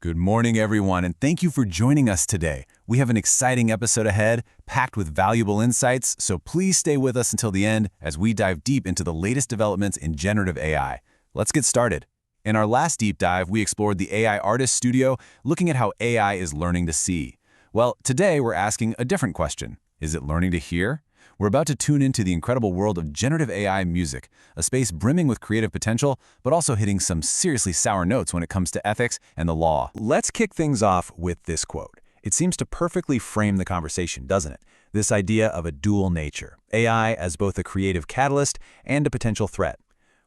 Good morning, everyone, and thank you for joining us today. We have an exciting episode ahead, packed with valuable insights, so please stay with us until the end as we dive deep into the latest developments in generative AI. Let's get started. In our last deep dive, we explored the AI Artist Studio, looking at how AI is learning to see. Well, today we're asking a different question. Is it learning to hear? We're about to tune into the incredible world of generative AI music, a space brimming with creative potential, but also hitting some seriously sour notes when it comes to ethics and the law. Let's kick things off with this quote. It seems to perfectly frame the conversation, doesn't it? This idea of a dual nature, AI as both a creative catalyst and a potential threat.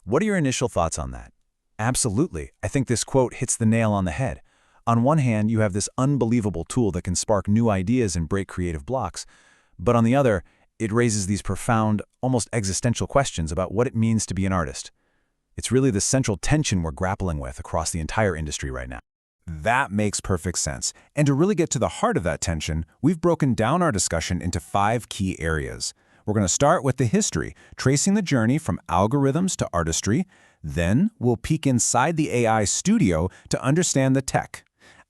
What are your initial thoughts on that? Absolutely. I think this quote hits the nail on the head. On one hand, you have this unbelievable tool that can spark new ideas and break creative blocks. But on the other, it raises these profound, almost existential questions about what it means to be an artist. It's really the central tension we're grappling with across the entire industry right now. That makes perfect sense. And to really get to the heart of that tension, we've broken down our discussion into 5 key areas. We're going to start with the history, tracing the journey from algorithms to artistry. Then we'll peek inside the AI studio to understand the tech.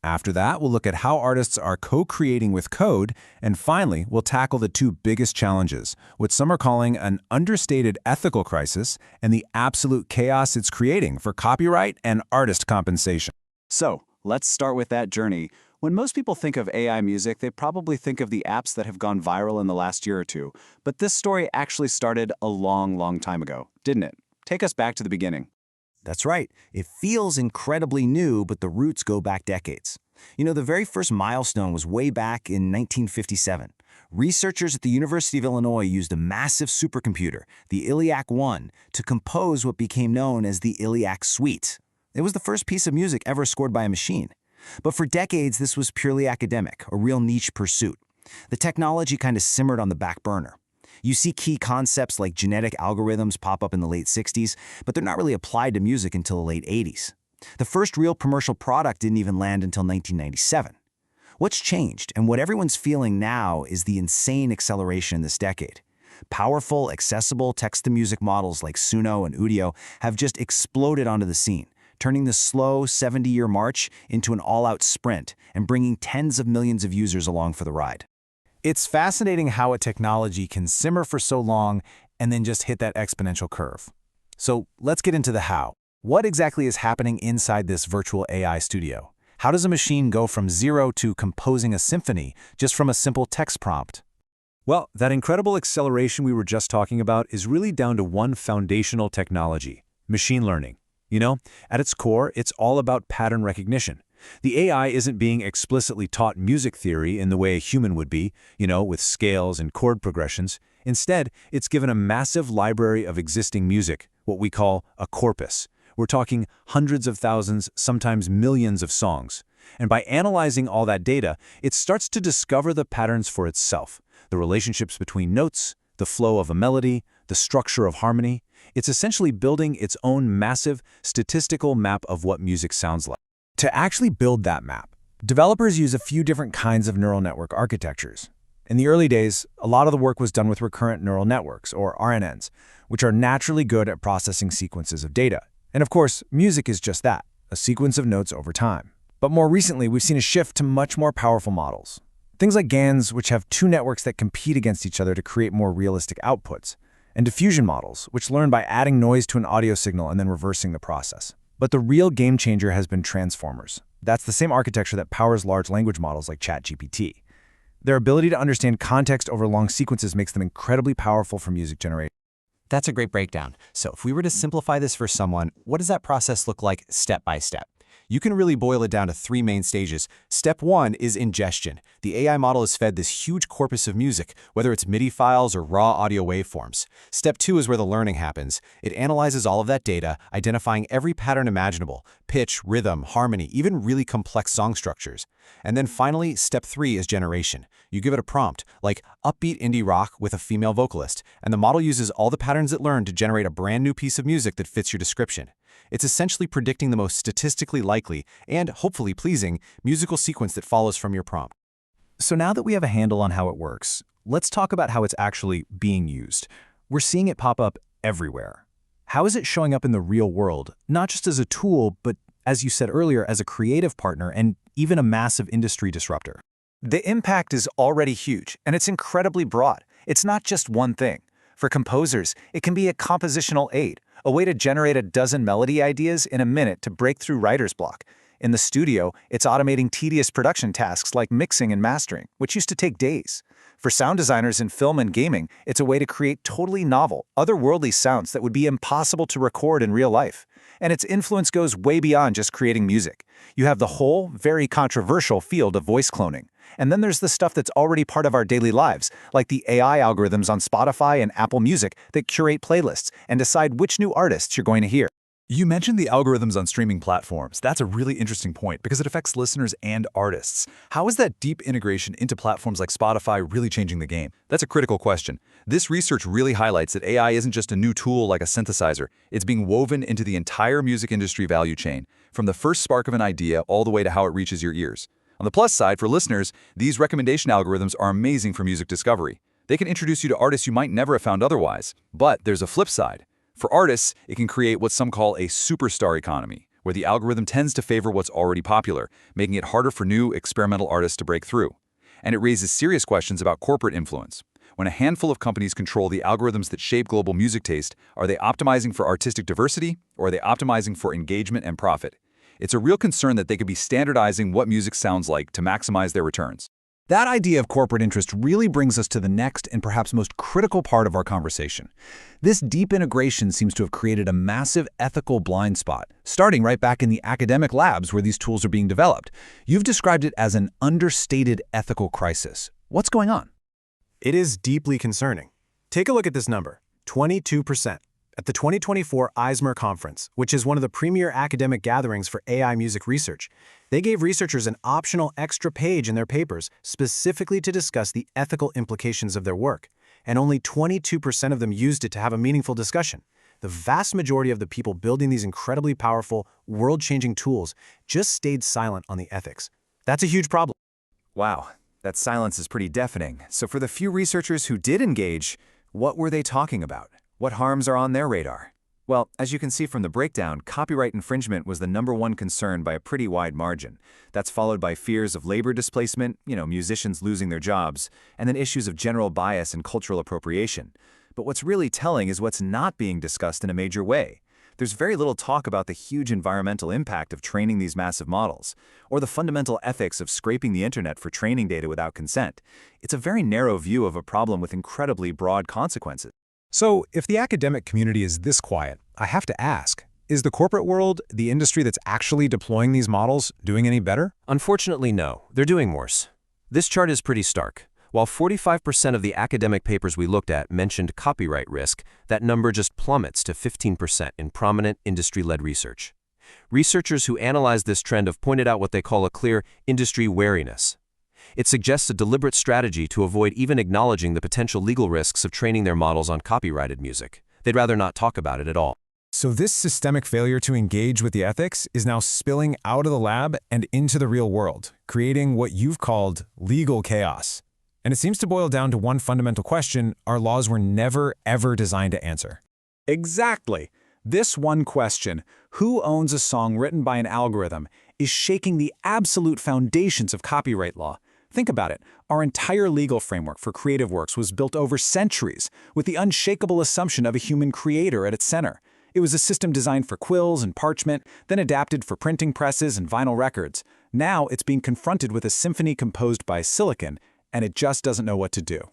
After that, we'll look at how artists are co-creating with code, and finally, we'll tackle the 2 biggest challenges, what some are calling an understated ethical crisis and the absolute chaos it's creating for copyright and artist compensation. So, let's start with that journey. When most people think of AI music, they probably think of the apps that have gone viral in the last year or two. But this story actually started a long time ago, didn't it? Take us back to the beginning. That's right. It feels incredibly new, but the roots go back decades. You know, the very first milestone was way back in 1957. Researchers at the University of Illinois used a massive supercomputer, the ILLIAC-1, to compose what became known as the ILLIAC Suite. It was the first piece of music ever scored by a machine. But for decades, this was purely academic, a real niche pursuit. The technology kind of simmered on the back burner. You see key concepts like genetic algorithms pop up in the late 60s, but they're not really applied to music until the late 80s. The first real commercial product didn't even land until 1997. What's changed, and what everyone's feeling now, is the insane acceleration this decade. Powerful, accessible text-to-music models like Suno and Udio have just exploded onto the scene, turning the slow 70-year march into an all-out sprint and bringing tens of millions of users along for the ride. It's fascinating how a technology can simmer for so long and then just hit that exponential curve. So let's get into the how. What exactly is happening inside this virtual AI studio? How does a machine go from zero to composing a symphony just from a simple text prompt? Well, that incredible acceleration we were just talking about is really down to one foundational technology: machine learning. You know, at its core, it's all about pattern recognition. The AI isn't being explicitly taught music theory in the way a human would be, with scales and chord progressions. Instead, it's given a massive library of existing music, what we call a corpus. We're talking hundreds of thousands, sometimes millions of songs. And by analyzing all that data, it starts to discover the patterns for itself, the relationships between notes, the flow of a melody, the structure of harmony. It's essentially building its own massive statistical map of what music sounds like. To actually build that map, developers use a few different kinds of neural network architectures. In the early days, a lot of the work was done with recurrent neural networks, or RNNs, which are naturally good at processing sequences of data. And of course, music is just that, a sequence of notes over time. But more recently, we've seen a shift to much more powerful models. Things like GANs, which have 2 networks that compete against each other to create more realistic outputs, and diffusion models, which learn by adding noise to an audio signal and then reversing the process. But the real game changer has been transformers. That's the same architecture that powers large language models like ChatGPT. Their ability to understand context over long sequences makes them incredibly powerful for music generation. That's a great breakdown. So if we were to simplify this for someone, what does that process look like step by step? You can really boil it down to 3 main stages. Step 1 is ingestion. The AI model is fed this huge corpus of music, whether it's MIDI files or raw audio waveforms. Step 2 is where the learning happens. It analyzes all of that data, identifying every pattern imaginable: pitch, rhythm, harmony, even really complex song structures. And then finally, step 3 is generation. You give it a prompt, like upbeat indie rock with a female vocalist, and the model uses all the patterns it learned to generate a brand new piece of music that fits your description. It's essentially predicting the most statistically likely and, hopefully pleasing, musical sequence that follows from your prompt. So now that we have a handle on how it works, let's talk about how it's actually being used. We're seeing it pop up everywhere. How is it showing up in the real world, not just as a tool, but as you said earlier, as a creative partner and even a massive industry disruptor. The impact is already huge, and it's incredibly broad. It's not just one thing. For composers, it can be a compositional aid, a way to generate a dozen melody ideas in a minute to break through writer's block. In the studio, it's automating tedious production tasks like mixing and mastering, which used to take days. For sound designers in film and gaming, it's a way to create totally novel, otherworldly sounds that would be impossible to record in real life. And its influence goes way beyond just creating music. You have the whole, very controversial field of voice cloning. And then there's the stuff that's already part of our daily lives, like the AI algorithms on Spotify and Apple Music that curate playlists and decide which new artists you're going to hear. You mentioned the algorithms on streaming platforms. That's a really interesting point because it affects listeners and artists. How is that deep integration into platforms like Spotify really changing the game? That's a critical question. This research really highlights that AI isn't just a new tool like a synthesizer. It's being woven into the entire music industry value chain, from the first spark of an idea all the way to how it reaches your ears. On the plus side, for listeners, these recommendation algorithms are amazing for music discovery. They can introduce you to artists you might never have found otherwise. But there's a flip side. For artists, it can create what some call a superstar economy, where the algorithm tends to favor what's already popular, making it harder for new, experimental artists to break through. And it raises serious questions about corporate influence. When a handful of companies control the algorithms that shape global music taste, are they optimizing for artistic diversity, or are they optimizing for engagement and profit? It's a real concern that they could be standardizing what music sounds like to maximize their returns. That idea of corporate interest really brings us to the next and perhaps most critical part of our conversation. This deep integration seems to have created a massive ethical blind spot, starting right back in the academic labs where these tools are being developed. You've described it as an understated ethical crisis. What's going on? It is deeply concerning. Take a look at this number, 22%. At the 2024 Eisner Conference, which is one of the premier academic gatherings for AI music research, they gave researchers an optional extra page in their papers specifically to discuss the ethical implications of their work, and only 22% of them used it to have a meaningful discussion. The vast majority of the people building these incredibly powerful, world-changing tools just stayed silent on the ethics. That's a huge problem. Wow, that silence is pretty deafening. So for the few researchers who did engage, what were they talking about? What harms are on their radar? Well, as you can see from the breakdown, copyright infringement was the #1 concern by a pretty wide margin. That's followed by fears of labor displacement, musicians losing their jobs, and then issues of general bias and cultural appropriation. But what's really telling is what's not being discussed in a major way. There's very little talk about the huge environmental impact of training these massive models, or the fundamental ethics of scraping the internet for training data without consent. It's a very narrow view of a problem with incredibly broad consequences. So, if the academic community is this quiet, I have to ask, is the corporate world, the industry that's actually deploying these models, doing any better? Unfortunately, no. They're doing worse. This chart is pretty stark. While 45% of the academic papers we looked at mentioned copyright risk, that number just plummets to 15% in prominent industry-led research. Researchers who analyzed this trend have pointed out what they call a clear industry wariness. It suggests a deliberate strategy to avoid even acknowledging the potential legal risks of training their models on copyrighted music. They'd rather not talk about it at all. So this systemic failure to engage with the ethics is now spilling out of the lab and into the real world, creating what you've called legal chaos. And it seems to boil down to one fundamental question our laws were never, ever designed to answer. Exactly. This one question, who owns a song written by an algorithm, is shaking the absolute foundations of copyright law. Think about it. Our entire legal framework for creative works was built over centuries, with the unshakable assumption of a human creator at its center. It was a system designed for quills and parchment, then adapted for printing presses and vinyl records. Now it's being confronted with a symphony composed by silicon, and it just doesn't know what to do.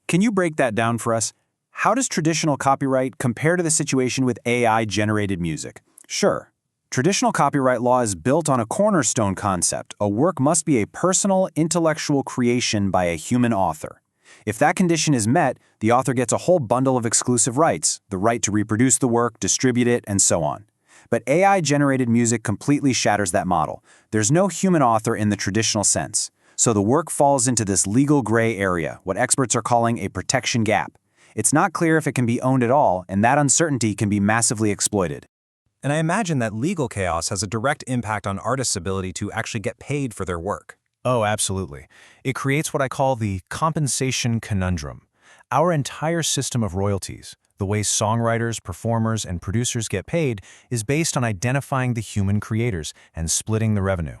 Can you break that down for us? How does traditional copyright compare to the situation with AI-generated music? Sure. Traditional copyright law is built on a cornerstone concept. A work must be a personal, intellectual creation by a human author. If that condition is met, the author gets a whole bundle of exclusive rights, the right to reproduce the work, distribute it, and so on. But AI-generated music completely shatters that model. There's no human author in the traditional sense. So the work falls into this legal gray area, what experts are calling a protection gap. It's not clear if it can be owned at all, and that uncertainty can be massively exploited. And I imagine that legal chaos has a direct impact on artists' ability to actually get paid for their work. Oh, absolutely. It creates what I call the compensation conundrum. Our entire system of royalties, The way songwriters, performers, and producers get paid is based on identifying the human creators and splitting the revenue.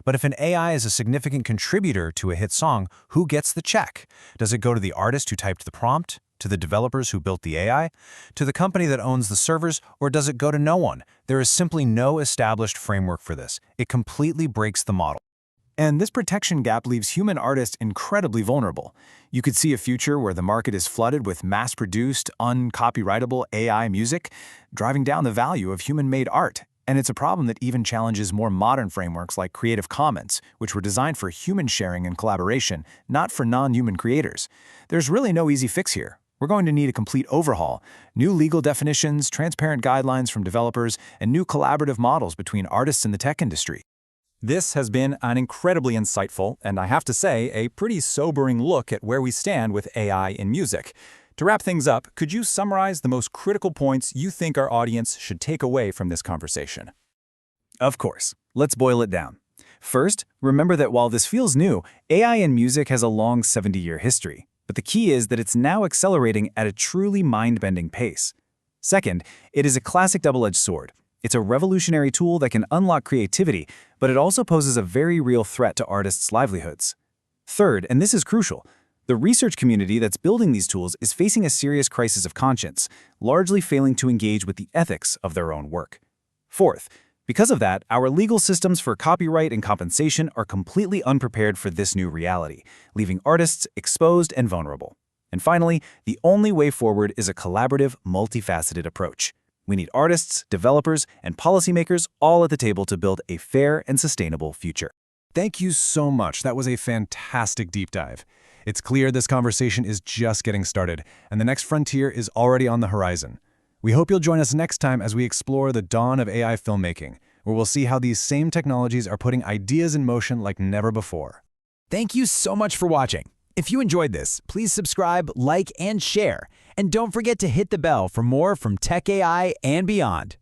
But if an AI is a significant contributor to a hit song, who gets the check? Does it go to the artist who typed the prompt? To the developers who built the AI? To the company that owns the servers? Or does it go to no one? There is simply no established framework for this. It completely breaks the model. And this protection gap leaves human artists incredibly vulnerable. You could see a future where the market is flooded with mass-produced, uncopyrightable AI music, driving down the value of human-made art. And it's a problem that even challenges more modern frameworks like Creative Commons, which were designed for human sharing and collaboration, not for non-human creators. There's really no easy fix here. We're going to need a complete overhaul, new legal definitions, transparent guidelines from developers, and new collaborative models between artists and the tech industry. This has been an incredibly insightful, and I have to say, a pretty sobering look at where we stand with AI in music. To wrap things up, could you summarize the most critical points you think our audience should take away from this conversation? Of course. Let's boil it down. First, remember that while this feels new, AI in music has a long 70-year history. But the key is that it's now accelerating at a truly mind-bending pace. Second, it is a classic double-edged sword. It's a revolutionary tool that can unlock creativity, but it also poses a very real threat to artists' livelihoods. Third, and this is crucial, the research community that's building these tools is facing a serious crisis of conscience, largely failing to engage with the ethics of their own work. Fourth, because of that, our legal systems for copyright and compensation are completely unprepared for this new reality, leaving artists exposed and vulnerable. And finally, the only way forward is a collaborative, multifaceted approach. We need artists, developers, and policymakers all at the table to build a fair and sustainable future. Thank you so much. That was a fantastic deep dive. It's clear this conversation is just getting started, and the next frontier is already on the horizon. We hope you'll join us next time as we explore the dawn of AI filmmaking, where we'll see how these same technologies are putting ideas in motion like never before. Thank you so much for watching. If you enjoyed this, please subscribe, like, and share. And don't forget to hit the bell for more from Tech AI and beyond.